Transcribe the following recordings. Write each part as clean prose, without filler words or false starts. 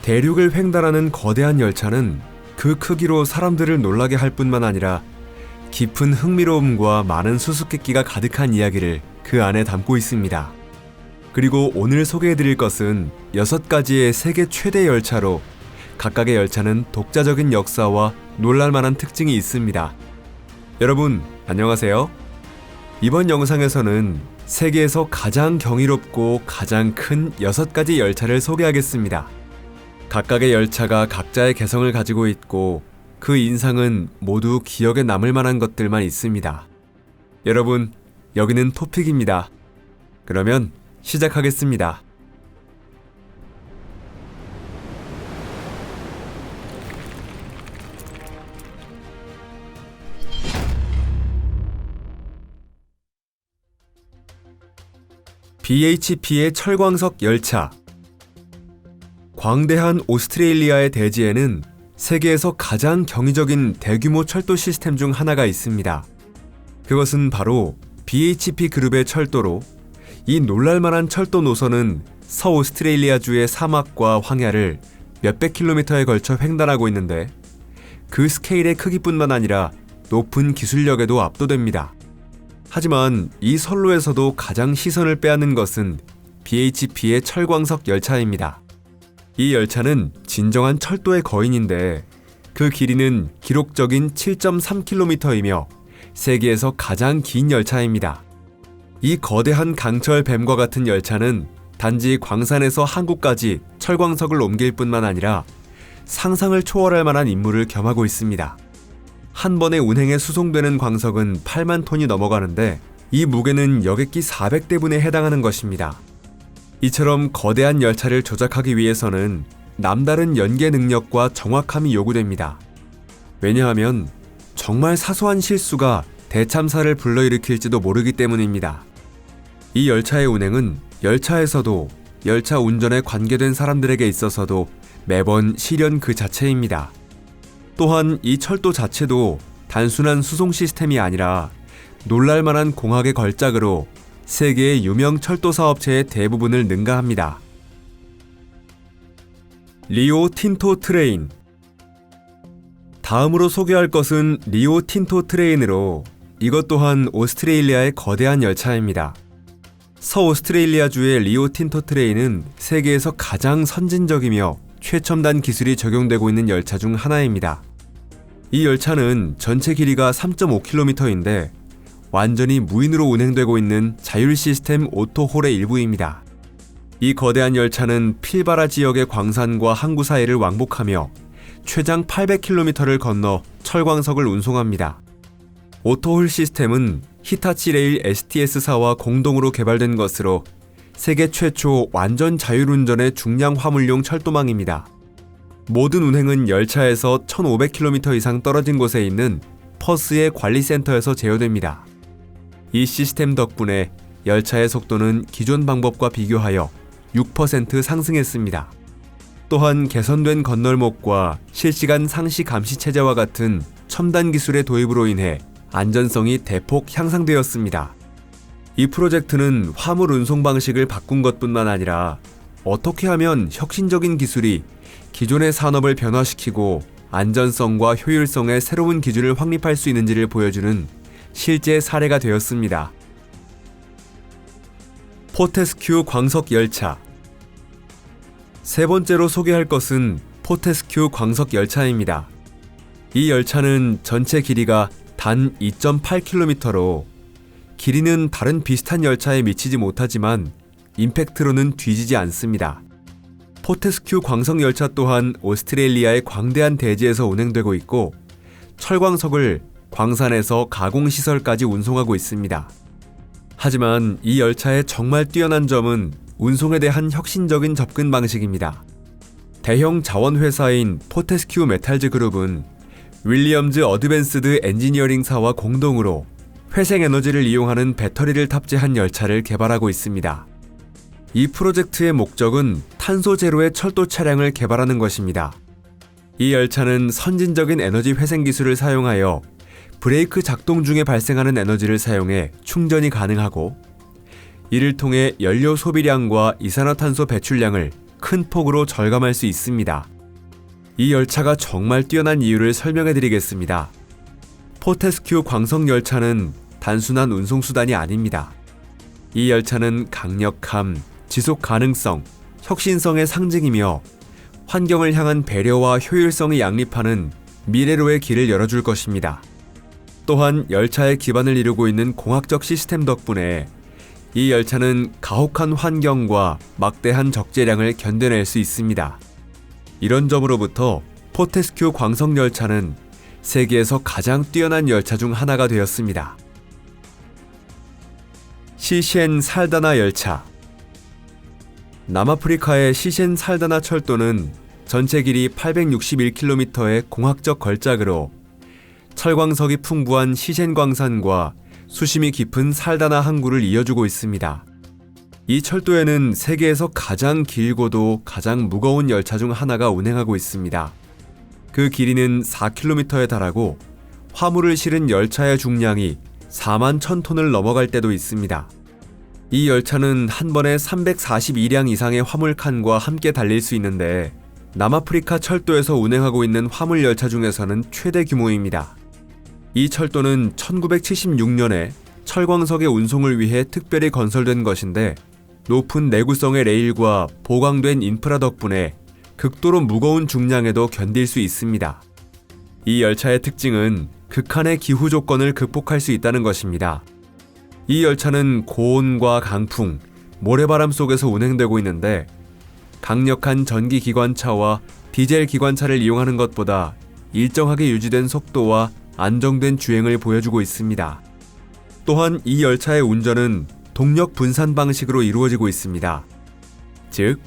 대륙을 횡단하는 거대한 열차는 그 크기로 사람들을 놀라게 할 뿐만 아니라 깊은 흥미로움과 많은 수수께끼가 가득한 이야기를 그 안에 담고 있습니다. 그리고 오늘 소개해드릴 것은 6가지의 세계 최대 열차로 각각의 열차는 독자적인 역사와 놀랄만한 특징이 있습니다. 여러분, 안녕하세요. 이번 영상에서는 세계에서 가장 경이롭고 가장 큰 6가지 열차를 소개하겠습니다. 각각의 열차가 각자의 개성을 가지고 있고 그 인상은 모두 기억에 남을 만한 것들만 있습니다. 여러분, 여기는 토픽입니다. 그러면 시작하겠습니다. BHP의 철광석 열차. 광대한 오스트레일리아의 대지에는 세계에서 가장 경이적인 대규모 철도 시스템 중 하나가 있습니다. 그것은 바로 BHP 그룹의 철도로, 이 놀랄만한 철도 노선은 서오스트레일리아주의 사막과 황야를 몇백 킬로미터에 걸쳐 횡단하고 있는데 그 스케일의 크기뿐만 아니라 높은 기술력에도 압도됩니다. 하지만 이 선로에서도 가장 시선을 빼앗는 것은 BHP의 철광석 열차입니다. 이 열차는 진정한 철도의 거인인데 그 길이는 기록적인 7.3km이며 세계에서 가장 긴 열차입니다. 이 거대한 강철 뱀과 같은 열차는 단지 광산에서 항구까지 철광석을 옮길 뿐만 아니라 상상을 초월할 만한 임무를 겸하고 있습니다. 한 번에 운행에 수송되는 광석은 8만 톤이 넘어가는데 이 무게는 여객기 400대분에 해당하는 것입니다. 이처럼 거대한 열차를 조작하기 위해서는 남다른 연계 능력과 정확함이 요구됩니다. 왜냐하면 정말 사소한 실수가 대참사를 불러일으킬지도 모르기 때문입니다. 이 열차의 운행은 열차에서도 열차 운전에 관계된 사람들에게 있어서도 매번 시련 그 자체입니다. 또한 이 철도 자체도 단순한 수송 시스템이 아니라 놀랄만한 공학의 걸작으로 세계의 유명 철도 사업체의 대부분을 능가합니다. 리오 틴토 트레인. 다음으로 소개할 것은 리오 틴토 트레인으로 이것 또한 오스트레일리아의 거대한 열차입니다. 서오스트레일리아주의 리오 틴토 트레인은 세계에서 가장 선진적이며 최첨단 기술이 적용되고 있는 열차 중 하나입니다. 이 열차는 전체 길이가 3.5km인데 완전히 무인으로 운행되고 있는 자율 시스템 오토홀의 일부입니다. 이 거대한 열차는 필바라 지역의 광산과 항구 사이를 왕복하며 최장 800km를 건너 철광석을 운송합니다. 오토홀 시스템은 히타치 레일 STS사와 공동으로 개발된 것으로 세계 최초 완전 자율운전의 중량 화물용 철도망입니다. 모든 운행은 열차에서 1500km 이상 떨어진 곳에 있는 퍼스의 관리센터에서 제어됩니다. 이 시스템 덕분에 열차의 속도는 기존 방법과 비교하여 6% 상승했습니다. 또한 개선된 건널목과 실시간 상시 감시 체제와 같은 첨단 기술의 도입으로 인해 안전성이 대폭 향상되었습니다. 이 프로젝트는 화물 운송 방식을 바꾼 것뿐만 아니라 어떻게 하면 혁신적인 기술이 기존의 산업을 변화시키고 안전성과 효율성의 새로운 기준을 확립할 수 있는지를 보여주는 실제 사례가 되었습니다. 포테스큐 광석 열차. 세 번째로 소개할 것은 포테스큐 광석 열차입니다. 이 열차는 전체 길이가 단 2.8km로 길이는 다른 비슷한 열차에 미치지 못하지만 임팩트로는 뒤지지 않습니다. 포테스큐 광석 열차 또한 오스트레일리아의 광대한 대지에서 운행되고 있고 철광석을 광산에서 가공시설까지 운송하고 있습니다. 하지만 이 열차의 정말 뛰어난 점은 운송에 대한 혁신적인 접근 방식입니다. 대형 자원회사인 포테스큐 메탈즈 그룹은 윌리엄즈 어드밴스드 엔지니어링사와 공동으로 회생에너지를 이용하는 배터리를 탑재한 열차를 개발하고 있습니다. 이 프로젝트의 목적은 탄소 제로의 철도 차량을 개발하는 것입니다. 이 열차는 선진적인 에너지 회생 기술을 사용하여 브레이크 작동 중에 발생하는 에너지를 사용해 충전이 가능하고 이를 통해 연료 소비량과 이산화탄소 배출량을 큰 폭으로 절감할 수 있습니다. 이 열차가 정말 뛰어난 이유를 설명해 드리겠습니다. 포테스큐 광석 열차는 단순한 운송수단이 아닙니다. 이 열차는 강력함, 지속 가능성, 혁신성의 상징이며 환경을 향한 배려와 효율성이 양립하는 미래로의 길을 열어줄 것입니다. 또한 열차의 기반을 이루고 있는 공학적 시스템 덕분에 이 열차는 가혹한 환경과 막대한 적재량을 견뎌낼 수 있습니다. 이런 점으로부터 포테스큐 광석 열차는 세계에서 가장 뛰어난 열차 중 하나가 되었습니다. 시셴 살다나 열차. 남아프리카의 시셴 살다나 철도는 전체 길이 861km의 공학적 걸작으로 철광석이 풍부한 시셴 광산과 수심이 깊은 살다나 항구를 이어주고 있습니다. 이 철도에는 세계에서 가장 길고도 가장 무거운 열차 중 하나가 운행하고 있습니다. 그 길이는 4km에 달하고 화물을 실은 열차의 중량이 4만 1000톤을 넘어갈 때도 있습니다. 이 열차는 한 번에 342량 이상의 화물칸과 함께 달릴 수 있는데 남아프리카 철도에서 운행하고 있는 화물 열차 중에서는 최대 규모입니다. 이 철도는 1976년에 철광석의 운송을 위해 특별히 건설된 것인데 높은 내구성의 레일과 보강된 인프라 덕분에 극도로 무거운 중량에도 견딜 수 있습니다. 이 열차의 특징은 극한의 기후 조건을 극복할 수 있다는 것입니다. 이 열차는 고온과 강풍, 모래바람 속에서 운행되고 있는데 강력한 전기 기관차와 디젤 기관차를 이용하는 것보다 일정하게 유지된 속도와 안정된 주행을 보여주고 있습니다. 또한 이 열차의 운전은 동력 분산 방식으로 이루어지고 있습니다. 즉,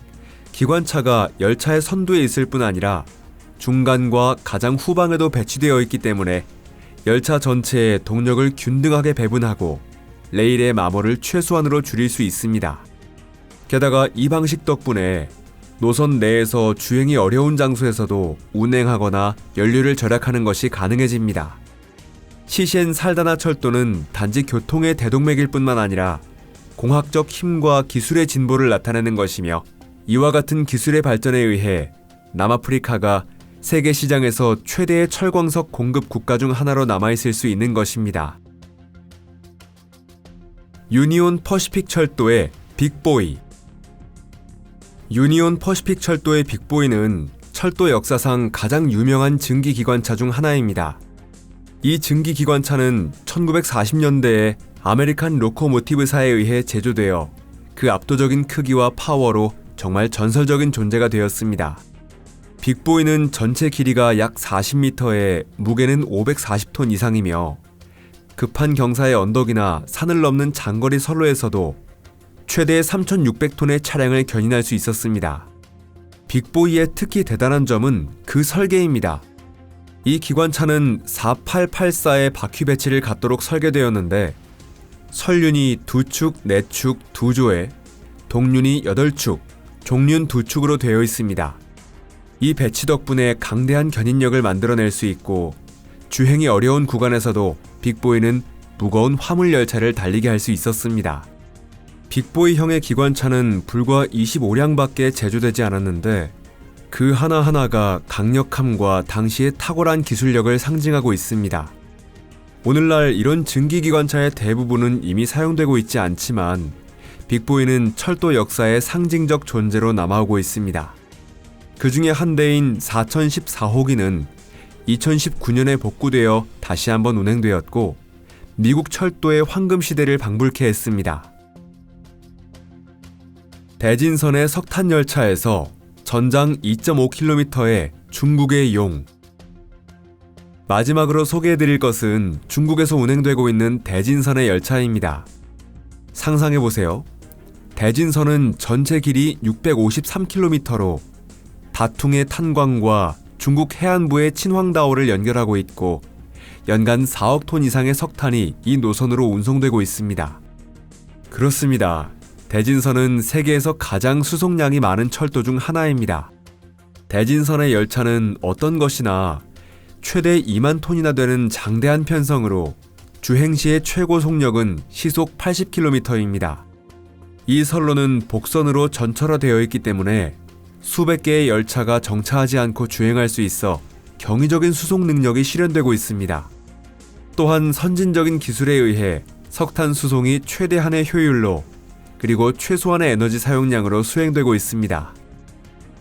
기관차가 열차의 선두에 있을 뿐 아니라 중간과 가장 후방에도 배치되어 있기 때문에 열차 전체에 동력을 균등하게 배분하고 레일의 마모를 최소한으로 줄일 수 있습니다. 게다가 이 방식 덕분에 노선 내에서 주행이 어려운 장소에서도 운행하거나 연료를 절약하는 것이 가능해집니다. 시셴 살다나 철도는 단지 교통의 대동맥일 뿐만 아니라 공학적 힘과 기술의 진보를 나타내는 것이며 이와 같은 기술의 발전에 의해 남아프리카가 세계 시장에서 최대의 철광석 공급 국가 중 하나로 남아있을 수 있는 것입니다. 유니온 퍼시픽 철도의 빅보이. 유니온 퍼시픽 철도의 빅보이는 철도 역사상 가장 유명한 증기기관차 중 하나입니다. 이 증기기관차는 1940년대에 아메리칸 로코모티브사에 의해 제조되어 그 압도적인 크기와 파워로 정말 전설적인 존재가 되었습니다. 빅보이는 전체 길이가 약 40m에 무게는 540톤 이상이며 급한 경사의 언덕이나 산을 넘는 장거리 선로에서도 최대 3,600톤의 차량을 견인할 수 있었습니다. 빅보이의 특히 대단한 점은 그 설계입니다. 이 기관차는 4884의 바퀴 배치를 갖도록 설계되었는데 설륜이 2축, 4축, 2조에 동륜이 8축, 종륜 2축으로 되어 있습니다. 이 배치 덕분에 강대한 견인력을 만들어낼 수 있고 주행이 어려운 구간에서도 빅보이는 무거운 화물 열차를 달리게 할 수 있었습니다. 빅보이형의 기관차는 불과 25량밖에 제조되지 않았는데 그 하나하나가 강력함과 당시의 탁월한 기술력을 상징하고 있습니다. 오늘날 이런 증기기관차의 대부분은 이미 사용되고 있지 않지만 빅보이는 철도 역사의 상징적 존재로 남아오고 있습니다. 그 중에 한 대인 4014호기는 2019년에 복구되어 다시 한번 운행되었고 미국 철도의 황금시대를 방불케 했습니다. 대진선의 석탄열차에서 전장 2.5km의 중국의 용. 마지막으로 소개해드릴 것은 중국에서 운행되고 있는 대진선의 열차입니다. 상상해보세요. 대진선은 전체 길이 653km로 다퉁의 탄광과 중국 해안부의 친황다오를 연결하고 있고 연간 4억 톤 이상의 석탄이 이 노선으로 운송되고 있습니다. 그렇습니다. 대진선은 세계에서 가장 수송량이 많은 철도 중 하나입니다. 대진선의 열차는 어떤 것이나 최대 2만 톤이나 되는 장대한 편성으로 주행 시의 최고 속력은 시속 80km입니다. 이 선로는 복선으로 전철화되어 있기 때문에 수백 개의 열차가 정차하지 않고 주행할 수 있어 경이적인 수송 능력이 실현되고 있습니다. 또한 선진적인 기술에 의해 석탄 수송이 최대한의 효율로 그리고 최소한의 에너지 사용량으로 수행되고 있습니다.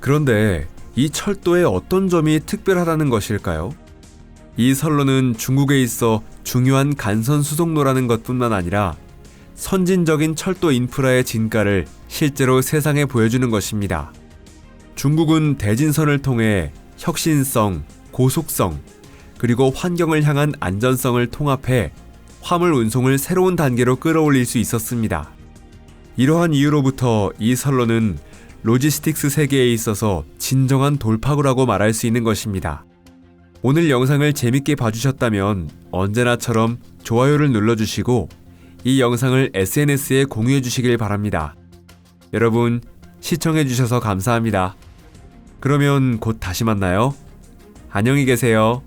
그런데 이 철도의 어떤 점이 특별하다는 것일까요? 이 선로는 중국에 있어 중요한 간선 수송로라는 것뿐만 아니라 선진적인 철도 인프라의 진가를 실제로 세상에 보여주는 것입니다. 중국은 대진선을 통해 혁신성, 고속성, 그리고 환경을 향한 안전성을 통합해 화물 운송을 새로운 단계로 끌어올릴 수 있었습니다. 이러한 이유로부터 이 선로는 로지스틱스 세계에 있어서 진정한 돌파구라고 말할 수 있는 것입니다. 오늘 영상을 재밌게 봐주셨다면 언제나처럼 좋아요를 눌러주시고 이 영상을 SNS에 공유해주시길 바랍니다. 여러분, 시청해주셔서 감사합니다. 그러면 곧 다시 만나요. 안녕히 계세요.